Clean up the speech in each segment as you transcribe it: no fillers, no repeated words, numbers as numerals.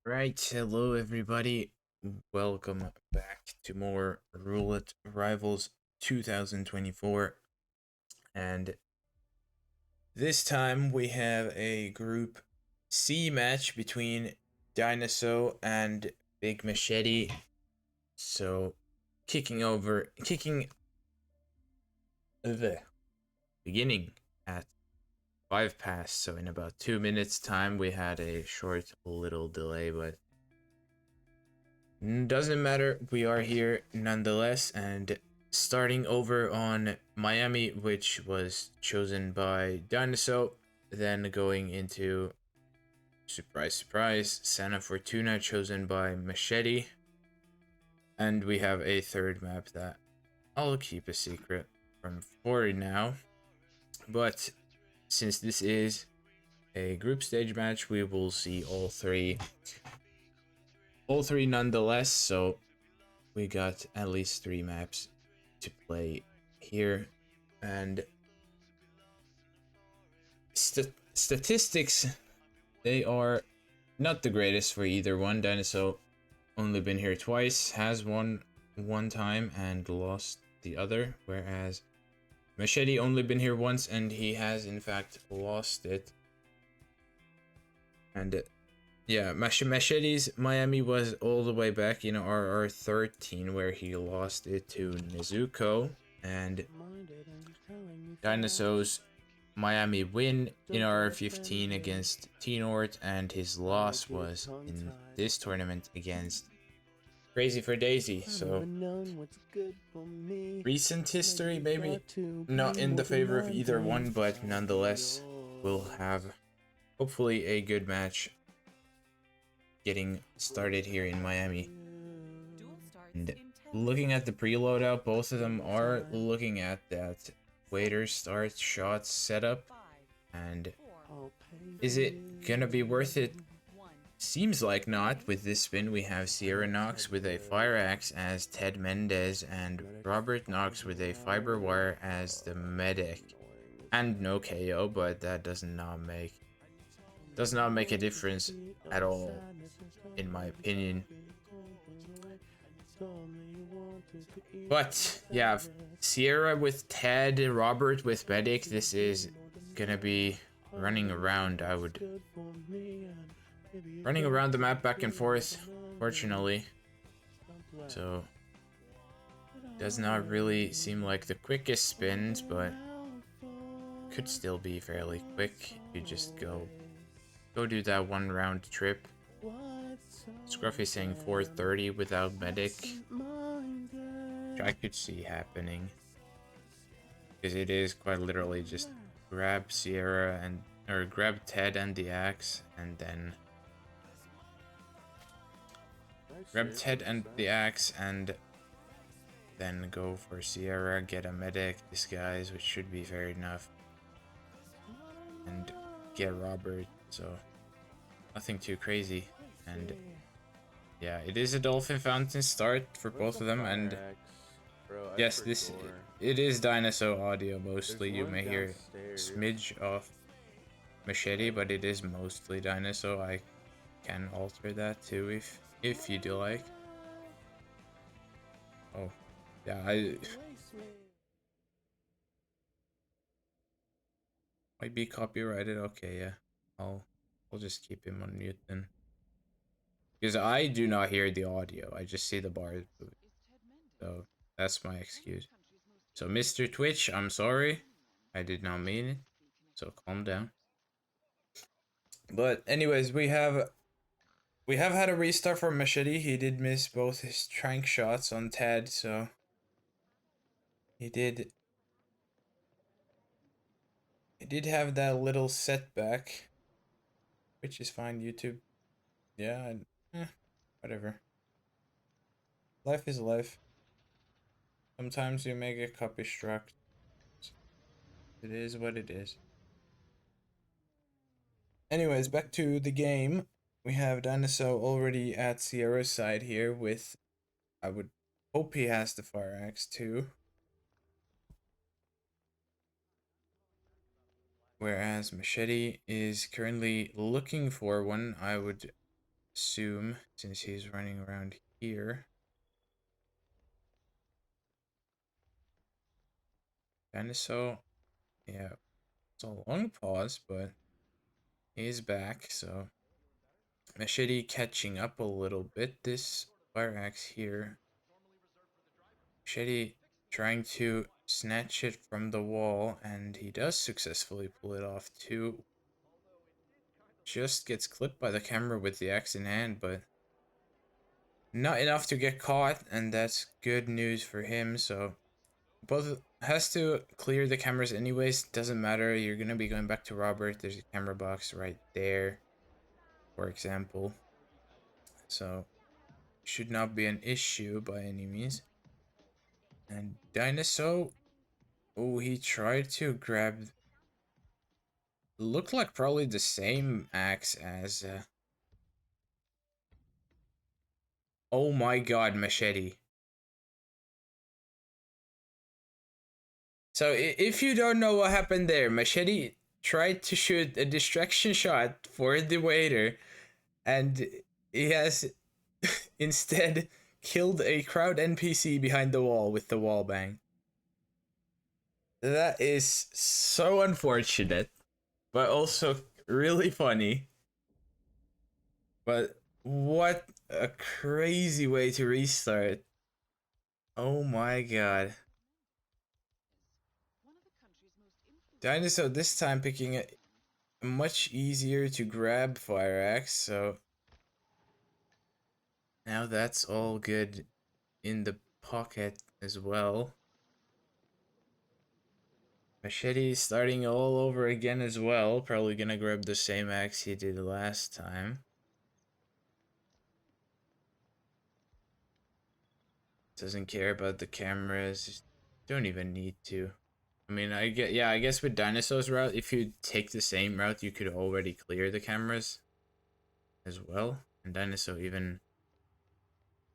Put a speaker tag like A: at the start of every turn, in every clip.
A: Right, hello everybody. Welcome back to more Roulette Rivals 2024. And this time we have a Group C match between Dynaso and Big Machete. So, kicking the beginning at 5 past. So, in about 2 minutes' time, we had a short little delay, but doesn't matter, we are here nonetheless, and starting over on Miami, which was chosen by Dynaso, then going into, surprise, surprise, Santa Fortuna, chosen by Machete, and we have a third map that I'll keep a secret from for now, but since this is a group stage match, we will see all three nonetheless, so we got at least 3 maps to play here, and statistics, they are not the greatest for either one. Dynaso only been here twice, has won one time and lost the other, whereas Machete only been here once and he has in fact lost it. And yeah, Machete's Miami was all the way back in RR13, where he lost it to Nezuko, and Dynaso's Miami win in RR15 against T-Nord, and his loss was in this tournament against Crazy for Daisy. So recent history, maybe not in the favor of either one, but nonetheless, we'll have hopefully a good match getting started here in Miami. And looking at the preloadout, both of them are looking at that waiter start shots setup, and is it gonna be worth it? Seems like not. With this spin, we have Sierra Knox with a fire axe as Ted Mendez, and Robert Knox with a fiber wire as the medic, and no KO, but that does not make a difference at all, in my opinion. But yeah, Sierra with Ted, Robert with medic, this is gonna be running around. Running around the map back and forth, fortunately. So does not really seem like the quickest spins, but could still be fairly quick. You just go do that one round trip. Scruffy saying 430 without medic, which I could see happening, because it is quite literally just grab Sierra or grab Ted and the axe, and then grab Ted and the axe, and then go for Sierra, get a medic, disguise, which should be fair enough, and get Robert. So nothing too crazy. And yeah, it is a Dolphin Fountain start for both of them, and yes, it is Dynaso audio mostly. You may hear a smidge of Machete, but it is mostly Dynaso. I can alter that too if you do like. Oh, yeah, might be copyrighted. Okay, yeah, I'll just keep him on mute then, because I do not hear the audio. I just see the bars moving. So that's my excuse. So Mr. Twitch, I'm sorry. I did not mean it. So calm down. But anyways, we have had a restart for Machete. He did miss both his trank shots on Ted, so he did have that little setback, which is fine. YouTube, yeah, whatever. Life is life. Sometimes you may get copy struck. It is what it is. Anyways, back to the game. We have Dynaso already at Sierra's side here with, I would hope he has the fire axe too. Whereas Machete is currently looking for one. I would assume, since he's running around here. Dynaso, yeah, it's a long pause, but he's back, so Machete catching up a little bit. This fire axe here, Machete trying to snatch it from the wall, and he does successfully pull it off too. Just gets clipped by the camera with the axe in hand, but not enough to get caught, and that's good news for him. So both has to clear the cameras anyways. Doesn't matter. You're gonna be going back to Robert. There's a camera box right there, for example. So should not be an issue by any means. And Dynaso, oh, he tried to grab. Looked like probably the same axe as. Oh my God, Machete. So if you don't know what happened there, Machete tried to shoot a distraction shot for the waiter, and he has instead killed a crowd NPC behind the wall with the wall bang. That is so unfortunate, but also really funny. But what a crazy way to restart. Oh my God. Dynaso this time picking a much easier to grab fire axe, so now that's all good in the pocket as well. Machete starting all over again as well. Probably gonna grab the same axe he did last time. Doesn't care about the cameras. Don't even need to. I mean, I guess with Dynaso's route, if you take the same route, you could already clear the cameras as well. And Dynaso even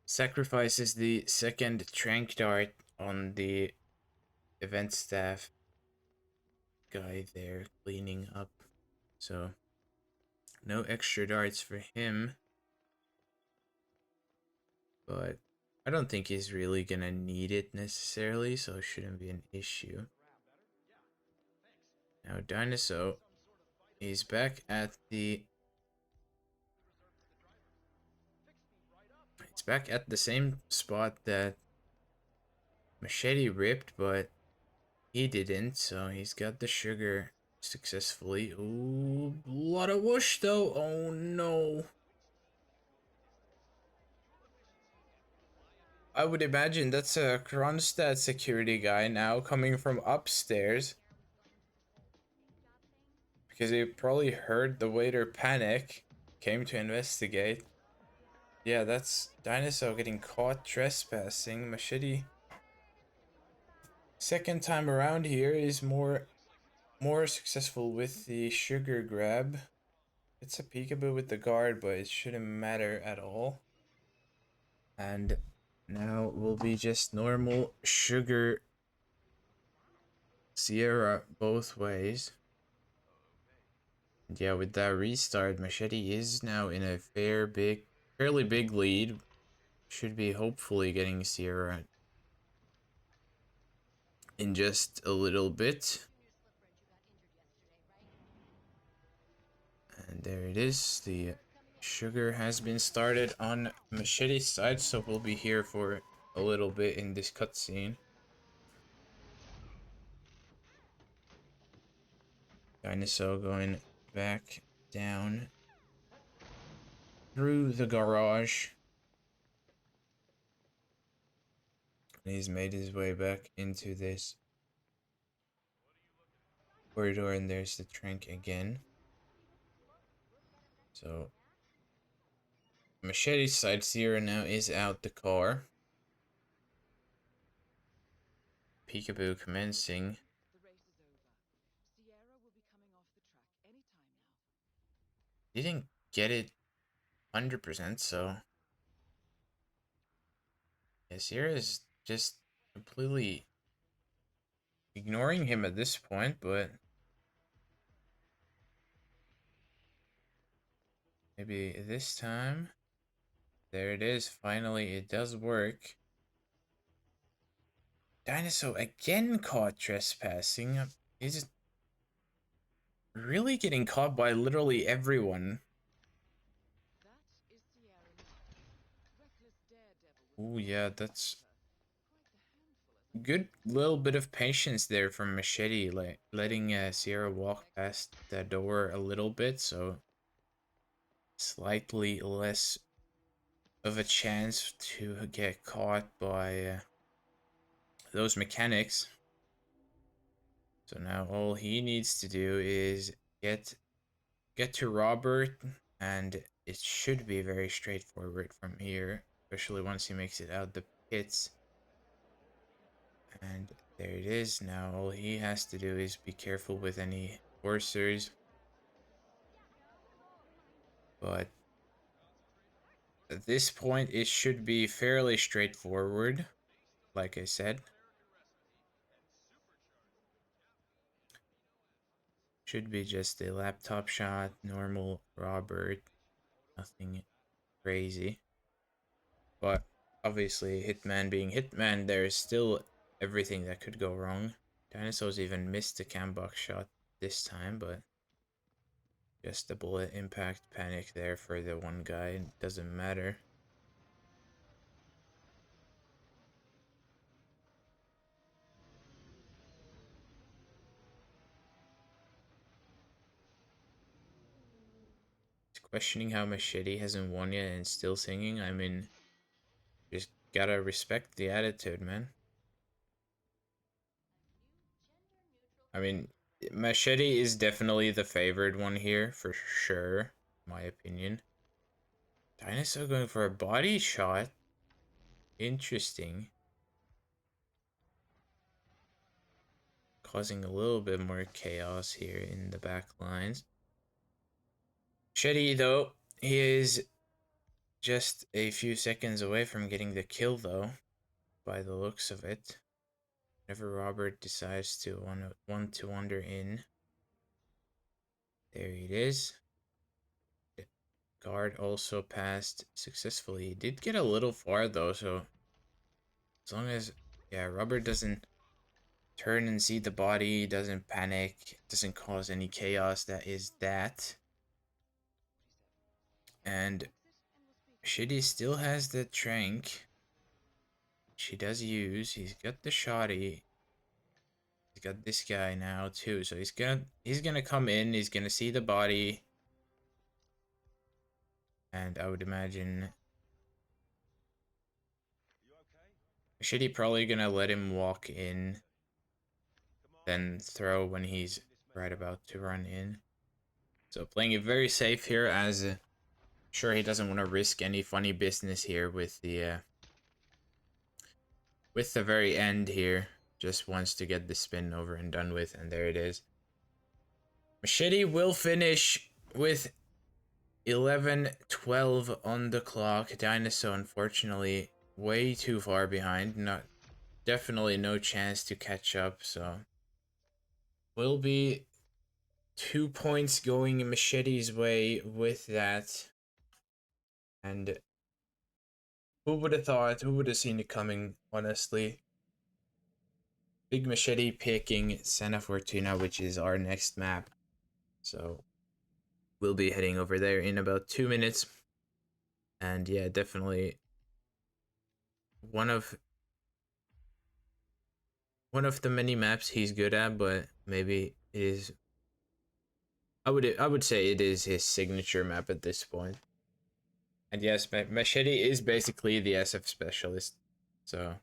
A: sacrifices the second trank dart on the event staff guy there cleaning up. So no extra darts for him. But I don't think he's really gonna need it necessarily, so it shouldn't be an issue. Now Dynaso is back at the it's back at the same spot that Machete ripped, but he didn't, so he's got the sugar successfully. Ooh, a lot of whoosh though. Oh no. I would imagine that's a Kronstadt security guy now coming from upstairs. Because he probably heard the waiter panic, came to investigate. Yeah, that's Dynaso getting caught trespassing. Machete, second time around here, is more successful with the sugar grab. It's a peekaboo with the guard, but it shouldn't matter at all. And now will be just normal sugar Sierra both ways. And yeah, with that restart, Machete is now in a fairly big lead. Should be hopefully getting Sierra in just a little bit. And there it is. The sugar has been started on Machete's side, so we'll be here for a little bit in this cutscene. Dynaso going back down through the garage. And he's made his way back into this corridor, and there's the trank again. So Machete's side Sierra now is out the car. Peekaboo commencing. Didn't get it 100%, so yeah, Sierra is just completely ignoring him at this point, but maybe this time. there it is. Finally, it does work. Dynaso again caught trespassing. He's really getting caught by literally everyone. Oh yeah, that's good little bit of patience there from Machete, like letting Sierra walk past the door a little bit, so slightly less of a chance to get caught by those mechanics. So now all he needs to do is get to Robert, and it should be very straightforward from here, especially once he makes it out the pits. And there it is. Now all he has to do is be careful with any forcers. But at this point, it should be fairly straightforward, like I said. Should be just a laptop shot, normal Robert, nothing crazy. But obviously, Hitman being Hitman, there's still everything that could go wrong. Dynaso's even missed the cam box shot this time, but just a bullet impact panic there for the one guy. It doesn't matter. Questioning how Machete hasn't won yet and still singing. I mean, just gotta respect the attitude, man. I mean, Machete is definitely the favored one here, for sure, in my opinion. Dynaso going for a body shot. Interesting. Causing a little bit more chaos here in the back lines. Machete, though, he is just a few seconds away from getting the kill, though, by the looks of it. Whenever Robert decides to want to wander in. There it is. The guard also passed successfully. He did get a little far, though, so as long as, yeah, Robert doesn't turn and see the body, doesn't panic, doesn't cause any chaos, that is that. And Shitty still has the trank. She does use. He's got the shoddy. He's got this guy now too. So he's gonna come in. He's gonna see the body, and I would imagine Shitty probably gonna let him walk in, then throw when he's right about to run in. So playing it very safe here, as sure he doesn't want to risk any funny business here with the very end here. Just wants to get the spin over and done with, and there it is. Machete will finish with 11:12 on the clock. Dynaso, unfortunately, way too far behind. Definitely no chance to catch up, so will be 2 points going Machete's way with that. And who would have thought? Who would have seen it coming, honestly? Big Machete picking Santa Fortuna, which is our next map. So we'll be heading over there in about 2 minutes. And yeah, definitely one of the many maps he's good at, but maybe is I would say it is his signature map at this point. And yes, Machete is basically the SF specialist. So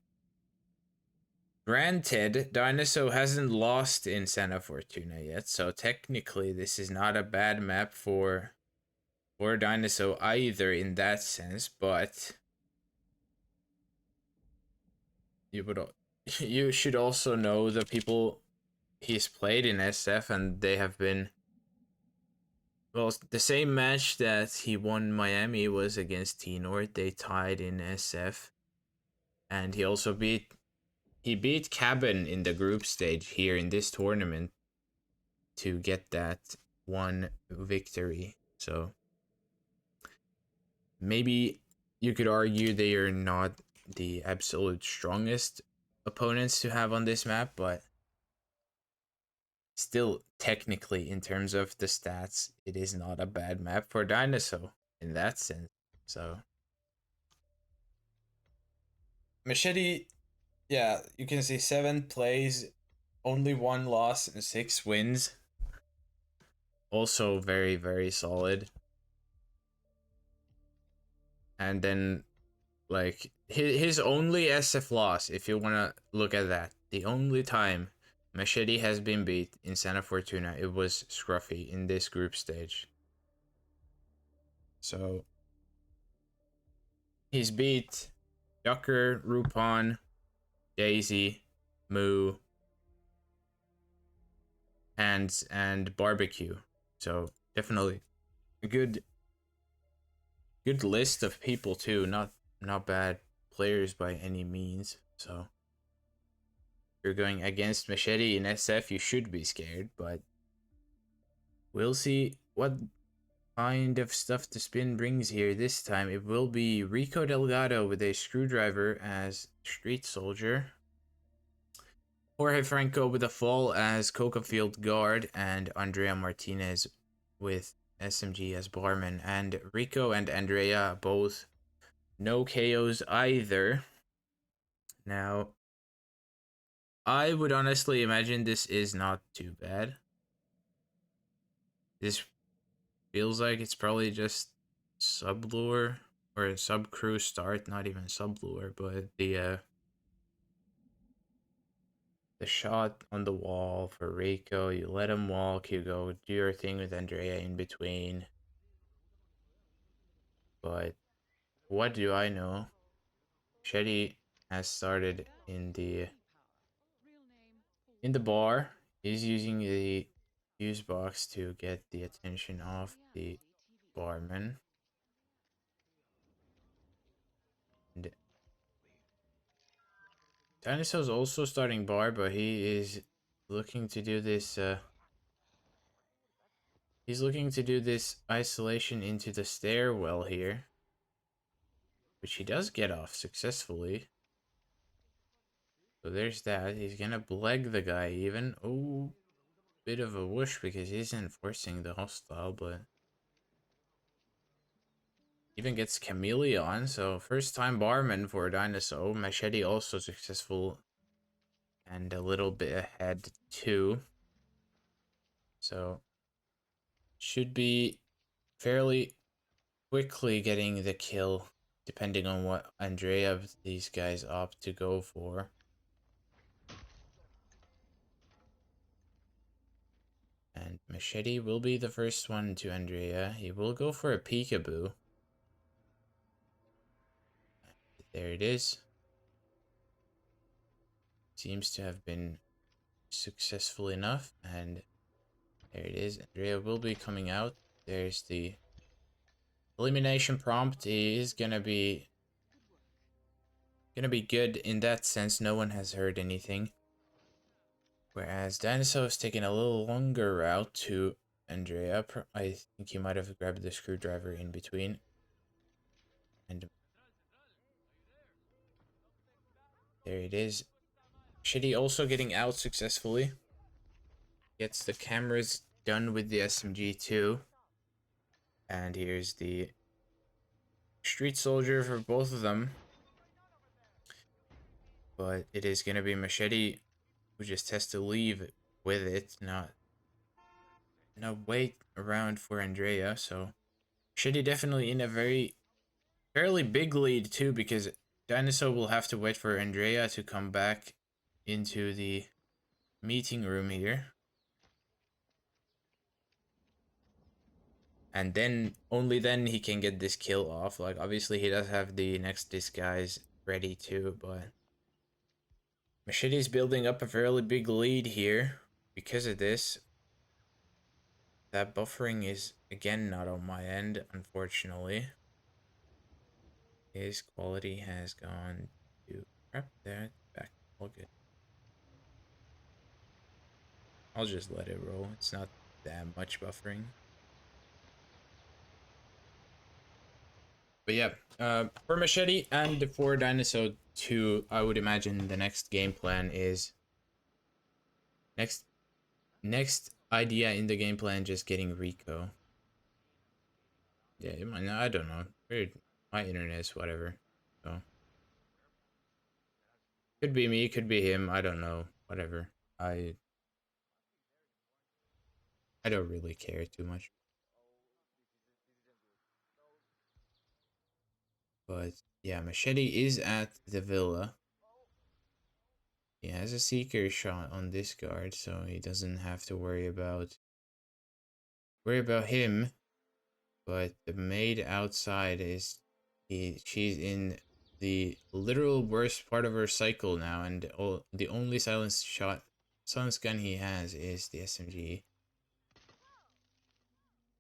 A: granted, Dynaso hasn't lost in Santa Fortuna yet, so technically this is not a bad map for Dynaso either in that sense, but you should also know the people he's played in SF, and they have been, well, the same match that he won Miami was against T-North. They tied in SF, and he also beat Cabin in the group stage here in this tournament to get that one victory. So maybe you could argue they are not the absolute strongest opponents to have on this map, but still, technically, in terms of the stats, it is not a bad map for Dynaso in that sense. So, Machete, yeah, you can see 7 plays, only 1 loss and 6 wins. Also very, very solid. And then, like, his only SF loss, if you want to look at that, the only time Machete has been beat in Santa Fortuna, it was Scruffy in this group stage. So, he's beat Yucker, Rupon, Daisy, Moo, and Barbecue. So, definitely a good list of people too. Not bad players by any means. So if you're going against Machete in SF, you should be scared, but we'll see what kind of stuff the spin brings here this time. It will be Rico Delgado with a screwdriver as Street Soldier, Jorge Franco with a fall as Coca Field Guard, and Andrea Martinez with SMG as Barman. And Rico and Andrea both no KOs either. Now, I would honestly imagine this is not too bad. This feels like it's probably just sub lure or a sub crew start, not even sub lure, but the shot on the wall for Rico, you let him walk, you go do your thing with Andrea in between. But what do I know? Shetty has started in the bar. He's using the fuse box to get the attention of the barman. And Dynaso's also starting bar, but he is looking to do this. He's looking to do this isolation into the stairwell here, which he does get off successfully. So there's that. He's gonna bleg the guy even. Oh, bit of a whoosh because he's enforcing the hostile, but even gets Chameleon. So first time barman for Dynaso. Machete also successful and a little bit ahead too. So should be fairly quickly getting the kill, depending on what Andrea these guys opt to go for. And Machete will be the first one to Andrea. He will go for a peekaboo. There it is. Seems to have been successful enough, and there it is. Andrea will be coming out. There's the elimination prompt. He is gonna be good in that sense. No one has heard anything. Whereas Dynaso is taking a little longer route to Andrea. I think he might have grabbed the screwdriver in between. And there it is. Shitty also getting out successfully. Gets the cameras done with the SMG too. And here's the Street Soldier for both of them. But it is going to be Machete who just has to leave with it, not wait around for Andrea. So Machete definitely in a fairly big lead too, because Dynaso will have to wait for Andrea to come back into the meeting room here. And then, only then he can get this kill off. Like, obviously he does have the next disguise ready too, but Machete's building up a fairly big lead here because of this. That buffering is, again, not on my end, unfortunately. His quality has gone to crap there. Back, all good. I'll just let it roll. It's not that much buffering. But yeah, for Machete and for Dynaso 2, I would imagine the next game plan is next idea in the game plan just getting Rico. Yeah, I don't know. My internet is whatever. So could be me, could be him. I don't know. Whatever. I I don't really care too much. But yeah, Machete is at the villa. He has a seeker shot on this guard, so he doesn't have to worry about him. But the maid outside she's in the literal worst part of her cycle now, and the only silence gun he has is the SMG.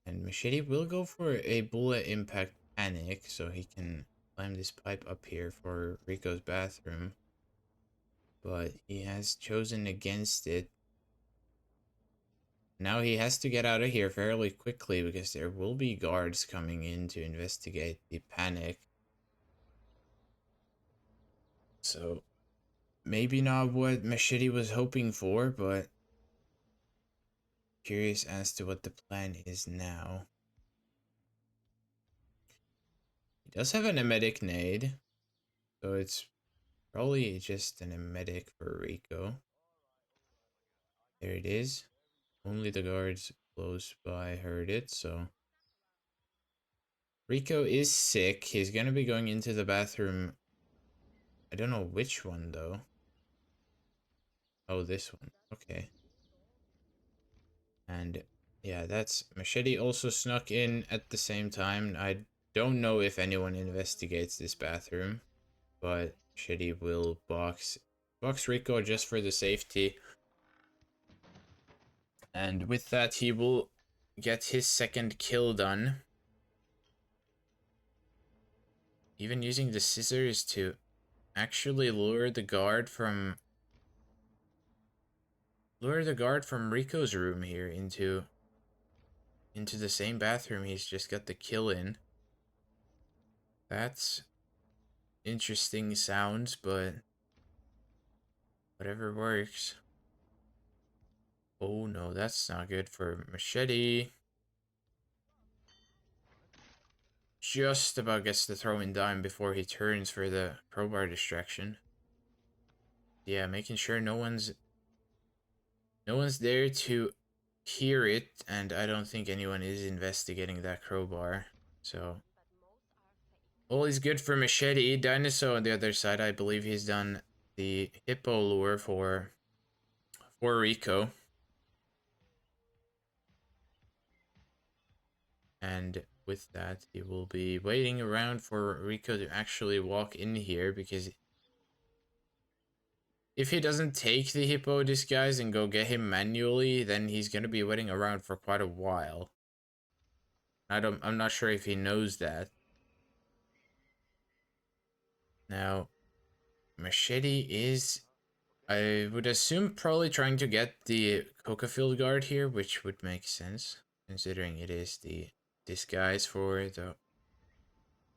A: And Machete will go for a bullet impact panic so he can climb this pipe up here for Rico's bathroom. But he has chosen against it. Now he has to get out of here fairly quickly because there will be guards coming in to investigate the panic. So maybe not what Machete was hoping for, but curious as to what the plan is now. He does have an emetic nade, so it's probably just an emetic for Rico. There it is. Only the guards close by heard it, so Rico is sick. He's gonna be going into the bathroom. I don't know which one though. Oh, this one. Okay. And yeah, that's Machete also snuck in at the same time. I don't know if anyone investigates this bathroom, but Machete will box Rico just for the safety. And with that, he will get his second kill done. Even using the scissors to actually lure the guard from Rico's room here into the same bathroom he's just got the kill in. That's interesting sounds, but whatever works. Oh no, that's not good for Machete. Just about gets the throwing dime before he turns for the crowbar distraction. Yeah, making sure no one's there to hear it, and I don't think anyone is investigating that crowbar. So all is good for Machete. Dynaso on the other side, I believe he's done the hippo lure for Rico. And with that, he will be waiting around for Rico to actually walk in here, because if he doesn't take the hippo disguise and go get him manually, then he's gonna be waiting around for quite a while. I'm not sure if he knows that. Now, Machete is, I would assume, probably trying to get the Coca-Field guard here, which would make sense, considering it is the disguise for the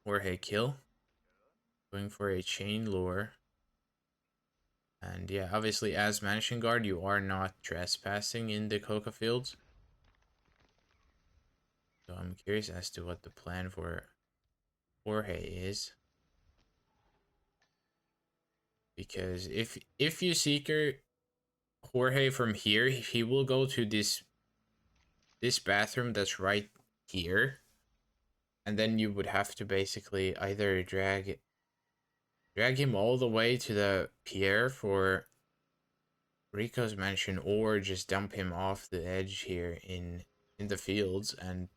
A: Jorge kill. Going for a chain lure. And yeah, obviously as mansion guard, you are not trespassing in the Coca Fields. So I'm curious as to what the plan for Jorge is. Because if you seeker Jorge from here, he will go to this bathroom that's right here. And then you would have to basically either drag him all the way to the pier for Rico's mansion, or just dump him off the edge here in the fields. And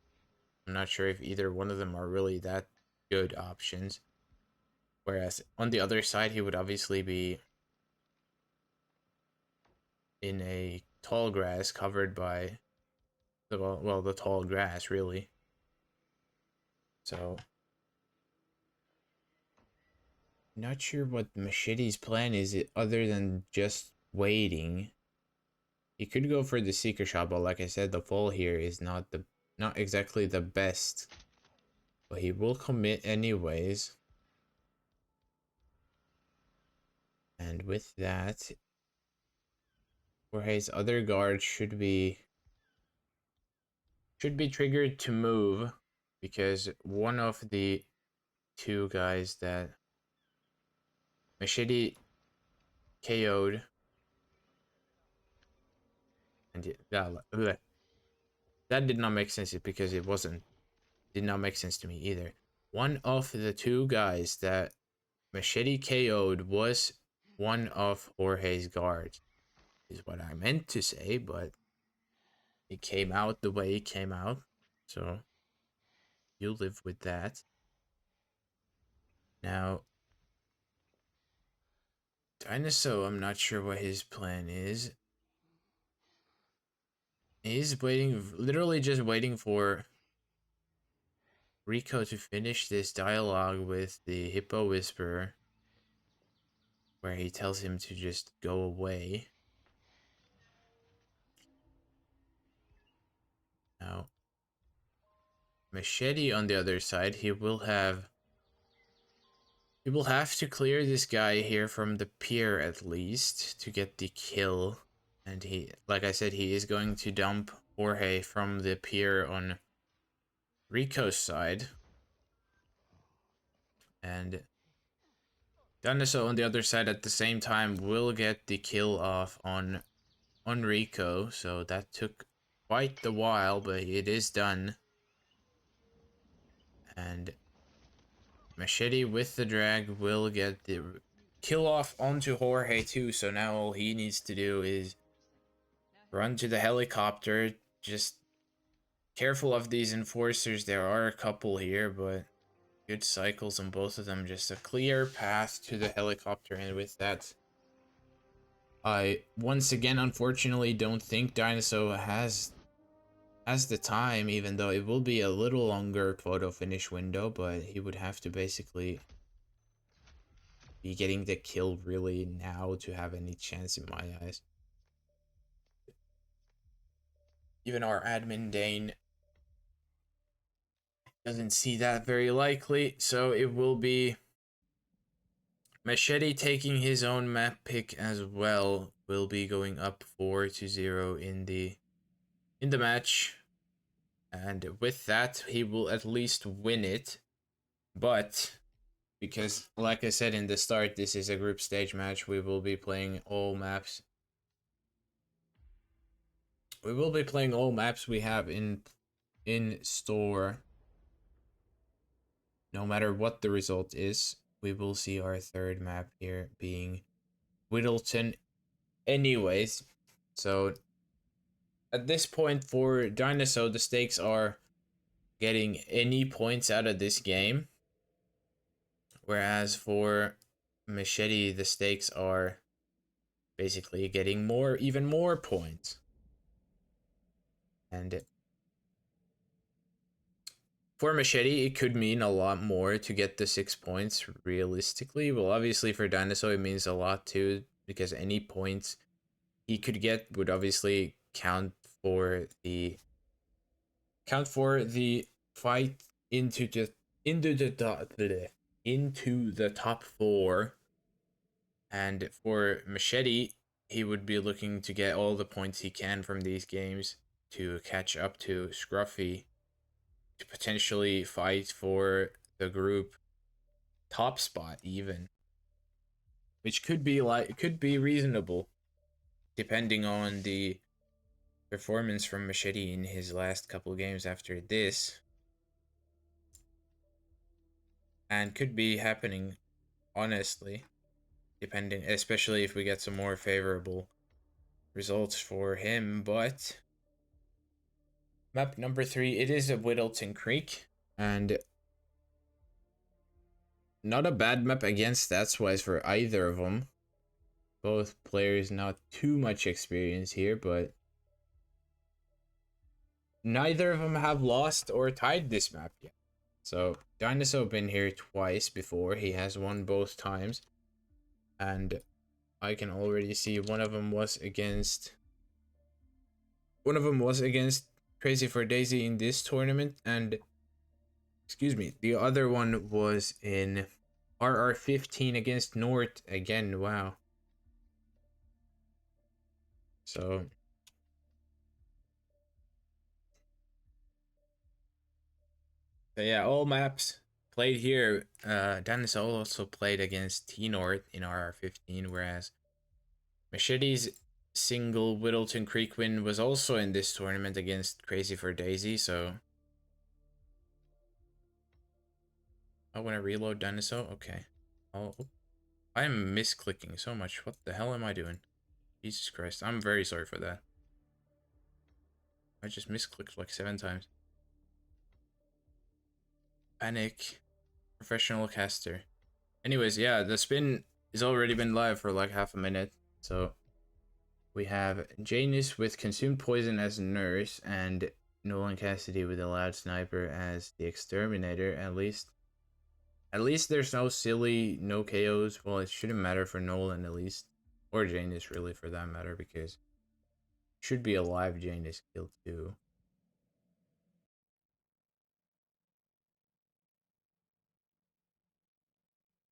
A: I'm not sure if either one of them are really that good options. Whereas on the other side, he would obviously be in a tall grass covered by the tall grass, really. So not sure what Machete's plan is other than just waiting. He could go for the seeker shot, but like I said, the fall here is not exactly the best But he will commit anyways. And with that, Jorge's other guard should be triggered to move, because one of the two guys that Machete KO'd, and that did not make sense because it did not make sense to me either. One of the two guys that Machete KO'd was one of Jorge's guards, is what I meant to say, but it came out the way it came out, so you live with that. Now, Dynaso, I'm not sure what his plan is. He's waiting, literally just waiting for Rico to finish this dialogue with the Hippo Whisperer, where he tells him to just go away. Now, Machete on the other side, he will have to clear this guy here from the pier at least to get the kill. And he, like I said, he is going to dump Jorge from the pier on Rico's side. And Dynaso on the other side at the same time will get the kill off on Rico. So that took quite the while, but it is done. And Machete with the drag will get the kill off onto Jorge too. So now all he needs to do is run to the helicopter. Just careful of these enforcers. There are a couple here, but good cycles on both of them. Just a clear path to the helicopter. And with that, I once again unfortunately don't think Dynaso has the time, even though it will be a little longer photo finish window, but he would have to basically be getting the kill really now to have any chance in my eyes. Even our admin Dane doesn't see that very likely, so it will be Machete taking his own map pick as well. Will be going up 4-0 in the match, and with that he will at least win it. But because, like I said in the start, this is a group stage match, we will be playing all maps. We will be playing all maps we have in store. No matter what the result is, we will see our third map here being Whittleton anyways. So at this point for Dynaso, the stakes are getting any points out of this game. Whereas for Machete, the stakes are basically getting even more points. And for Machete, it could mean a lot more to get the 6 points realistically. Well, obviously for Dynaso, it means a lot too, because any points he could get would obviously count for the fight into the top 4. And for Machete, he would be looking to get all the points he can from these games to catch up to Scruffy, to potentially fight for the group top spot even, which could be reasonable depending on the performance from Machete in his last couple games after this, and could be happening honestly, depending, especially if we get some more favorable results for him. But map number 3, it is a Whittleton Creek, and not a bad map against stats wise for either of them. Both players not too much experience here, but neither of them have lost or tied this map yet. So Dynaso been here twice before. He has won both times, and I can already see one of them was against Crazy for Daisy in this tournament, and excuse me, the other one was in RR15 against North again. Wow. So yeah, all maps played here. Dynaso also played against T North in RR15, whereas Machete's single Whittleton Creek win was also in this tournament against Crazy for Daisy. So I want to reload Dynaso. Okay. Oh, I'm misclicking so much. What the hell am I doing? Jesus Christ. I'm very sorry for that. I just misclicked like 7 times. Panic. Professional caster. Anyways, yeah, the spin has already been live for like half a minute. So we have Janus with Consumed Poison as nurse and Nolan Cassidy with a loud sniper as the exterminator. At least there's no silly no KOs. Well, it shouldn't matter for Nolan at least. Or Janus really for that matter, because it should be a live Janus kill too.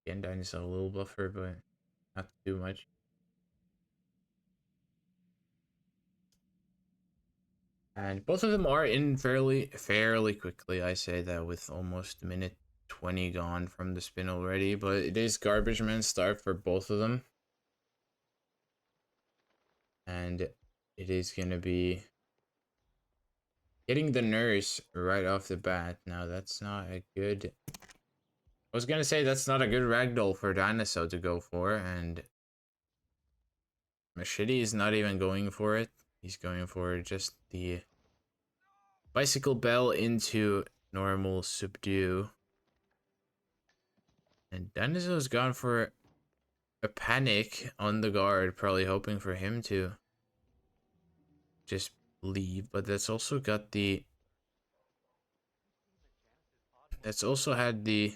A: Again, Dynaso a little buffer, but not too much. And both of them are in fairly quickly. I say that with almost a minute 20 gone from the spin already, but it is garbage man start for both of them. And it is gonna be getting the nurse right off the bat. Now that's not a good, I was gonna say that's not a good ragdoll for Dynaso to go for, and Machete is not even going for it. He's going for just the bicycle bell into normal subdue. And Dynaso's gone for a panic on the guard, probably hoping for him to just leave, but that's also got the, that's also had the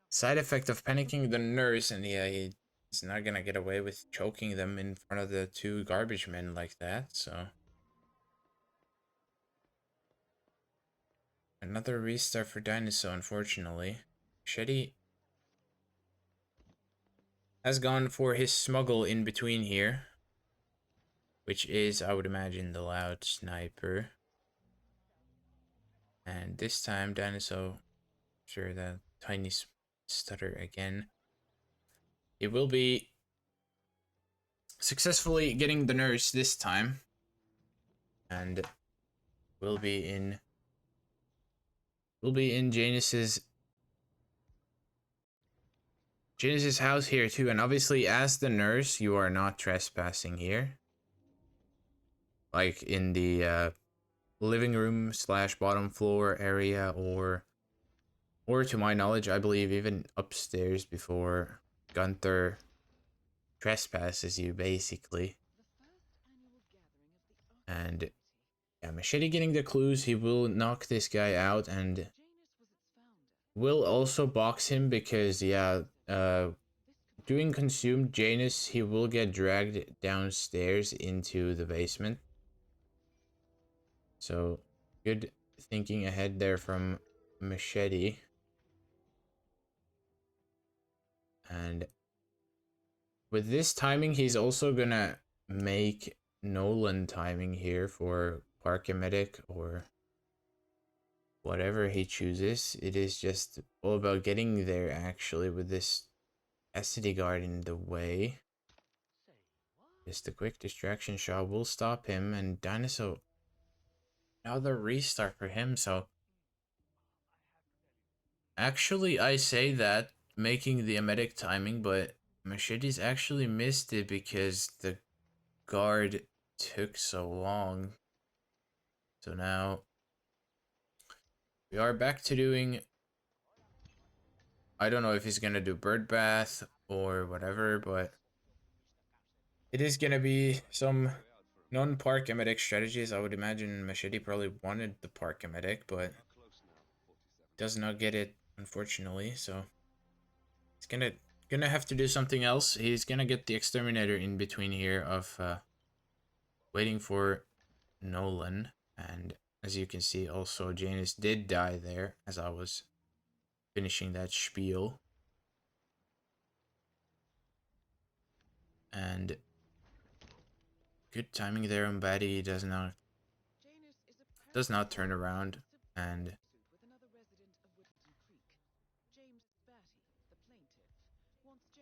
A: side effect of panicking the nurse, and yeah, he's not gonna get away with choking them in front of the 2 garbage men like that. So another restart for Dynaso, unfortunately. Shetty has gone for his smuggle in between here, which is, I would imagine, the loud sniper. And this time, Dynaso, sure, the tiny stutter again. It will be successfully getting the nurse this time. And will be in Janus's house here too. And obviously, as the nurse, you are not trespassing here. Like in the living room / bottom floor area, or to my knowledge, I believe even upstairs before Gunther trespasses you, basically. And yeah, Machete getting the clues. He will knock this guy out and will also box him because, yeah, doing consumed Janus, he will get dragged downstairs into the basement. So good thinking ahead there from Machete. And with this timing, he's also gonna make Nolan timing here for Park-O-Medic or whatever he chooses. It is just all about getting there, actually, with this SD guard in the way. Just a quick distraction shot will stop him, and Dynaso, another restart for him. So actually, I say that making the Emetic timing, but Machete's actually missed it because the guard took so long. So now we are back to doing, I don't know if he's gonna do bird bath or whatever, but it is gonna be some non-park emetic strategies. I would imagine Machete probably wanted the park emetic, but does not get it, unfortunately. So he's gonna have to do something else. He's gonna get the exterminator in between here of waiting for Nolan, and As you can see, also Janus did die there as I was finishing that spiel. And good timing there on Batty. He does not turn around, and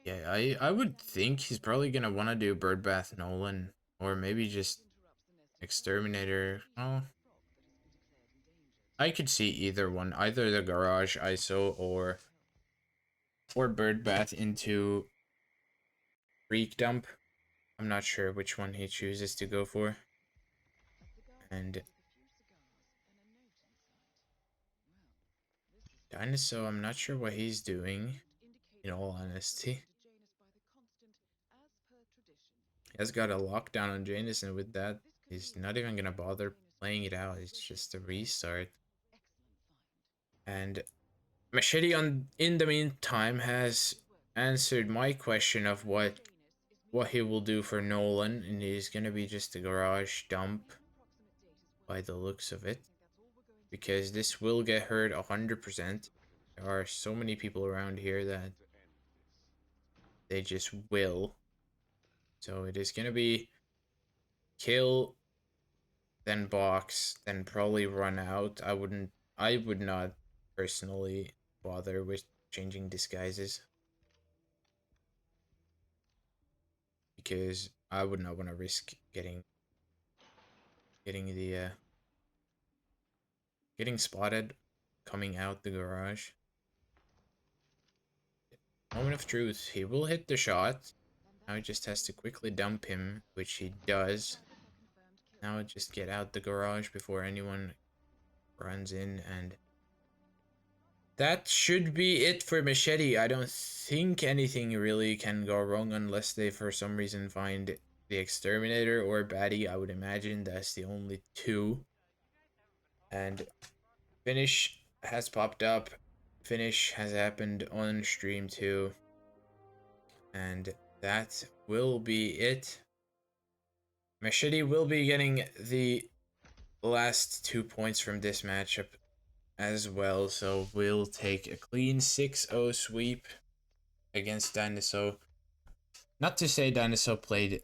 A: yeah, I would think he's probably gonna want to do Birdbath Nolan, or maybe just Exterminator. Oh, I could see either one, either the Garage ISO or Birdbath into Freak Dump. I'm not sure which one he chooses to go for. And Dynaso, I'm not sure what he's doing, in all honesty. He has got a lockdown on Janus, and with that, he's not even gonna bother playing it out. It's just a restart. And Machete in the meantime has answered my question of what he will do for Nolan, and he's gonna be just a garage dump by the looks of it, because this will get heard 100%. There are so many people around here that they just will. So it is gonna be kill, then box, then probably run out. I would not personally bother with changing disguises, because I would not want to risk the getting spotted coming out the garage. Moment of truth, he will hit the shot. Now he just has to quickly dump him, which he does. Now just get out the garage before anyone runs in, and that should be it for Machete. I don't think anything really can go wrong unless they for some reason find the Exterminator or Batty. I would imagine that's the only two. And finish has popped up. Finish has happened on stream too. And that will be it. Machete will be getting the last 2 points from this matchup as well, so we'll take a clean 6-0 sweep against Dynaso. Not to say Dynaso played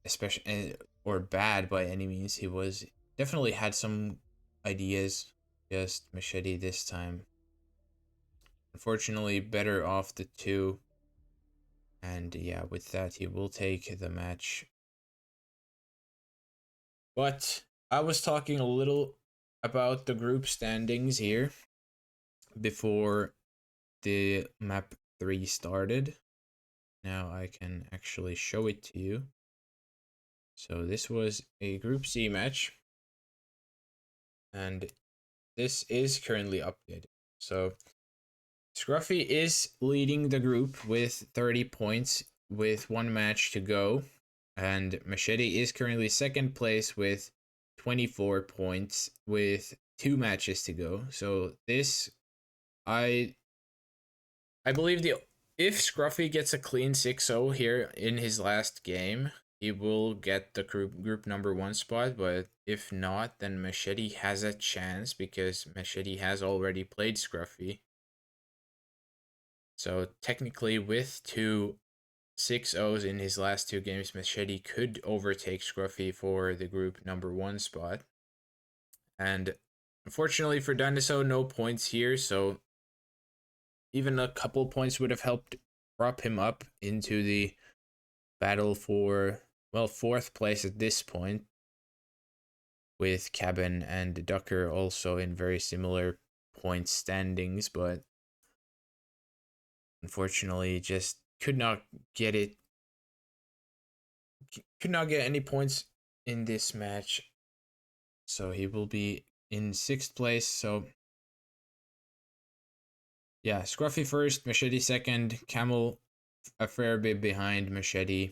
A: especially or bad by any means. He was definitely had some ideas. Just Machete this time, unfortunately, better off the two. And yeah, with that, he will take the match. But I was talking a little about the group standings here before the map 3 started. Now I can actually show it to you. So this was a Group C match, and this is currently updated. So Scruffy is leading the group with 30 points with 1 match to go, and Machete is currently second place with 24 points with 2 matches to go. So this, I believe if Scruffy gets a clean 6-0 here in his last game, he will get the group number 1 spot. But if not, then Machete has a chance, because Machete has already played Scruffy. So technically, with 2 6-0s in his last 2 games, Machete could overtake Scruffy for the group number 1 spot. And unfortunately for Dynaso, no points here, so even a couple points would have helped prop him up into the battle for, well, 4th place at this point, with Cabin and Ducker also in very similar point standings, but unfortunately just could not get any points in this match. So he will be in 6th place. So yeah, Scruffy first, Machete second, Camel a fair bit behind Machete.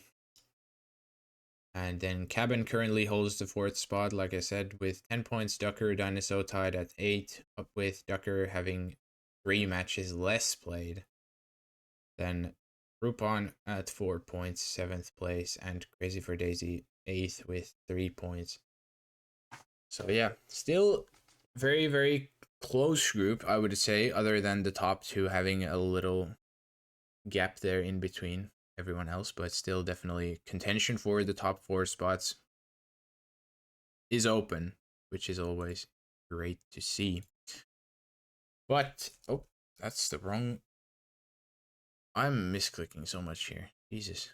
A: And then Cabin currently holds the 4th spot, like I said, with 10 points. Ducker, Dynaso tied at 8, up with Ducker having 3 matches less played. Then Rupon at 4 points, 7th place, and Crazy for Daisy 8th with 3 points. So yeah, still very, very close group, I would say, other than the top two having a little gap there in between everyone else, but still definitely contention for the top 4 spots is open, which is always great to see. But, oh, that's the wrong... I'm misclicking so much here. Jesus.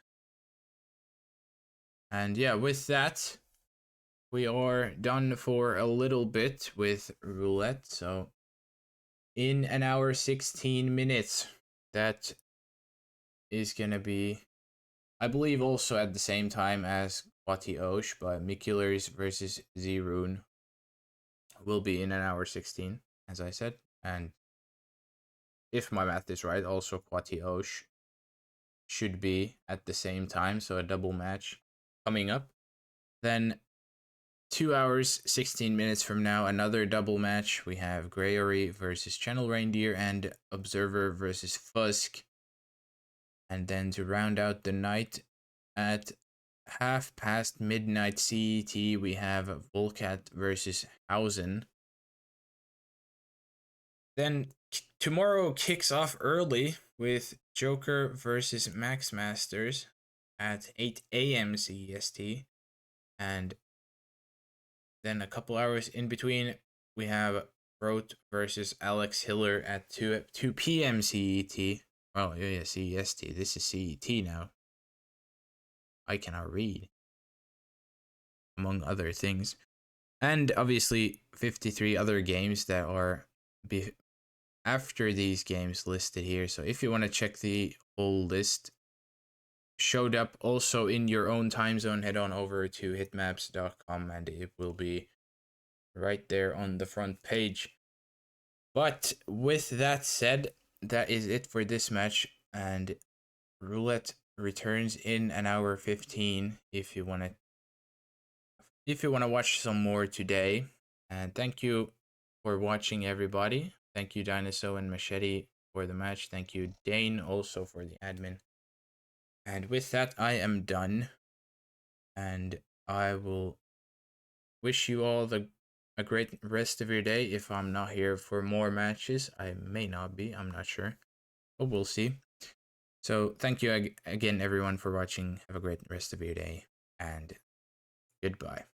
A: And yeah, with that, we are done for a little bit with roulette. So, in an hour, 16 minutes, that is going to be, I believe, also at the same time as Quati Osh, but Mikulers versus Zerun will be in an hour 16, as I said. And if my math is right, also Quati Osh should be at the same time, so a double match coming up. Then 2 hours, 16 minutes from now, another double match. We have Greyory versus Channel Reindeer and Observer versus Fusk. And then to round out the night at midnight CET, we have Volcat versus Hausen. Then tomorrow kicks off early with Joker versus Max Masters at 8 a.m. CEST. And then a couple hours in between, we have Rote versus Alex Hiller at 2 p.m. CET. Oh, yeah, CEST. This is CET now. I cannot read, among other things. And obviously, 53 other games that are after these games listed here. So if you want to check the whole list showed up also in your own time zone, head on over to hitmaps.com and it will be right there on the front page. But with that said, that is it for this match, and roulette returns in an hour 15 if you want to watch some more today. And thank you for watching, everybody. Thank you, Dynaso and Machete, for the match. Thank you, Dane, also for the admin. And with that, I am done. And I will wish you all a great rest of your day. If I'm not here for more matches, I may not be. I'm not sure. But we'll see. So thank you again, everyone, for watching. Have a great rest of your day. And goodbye.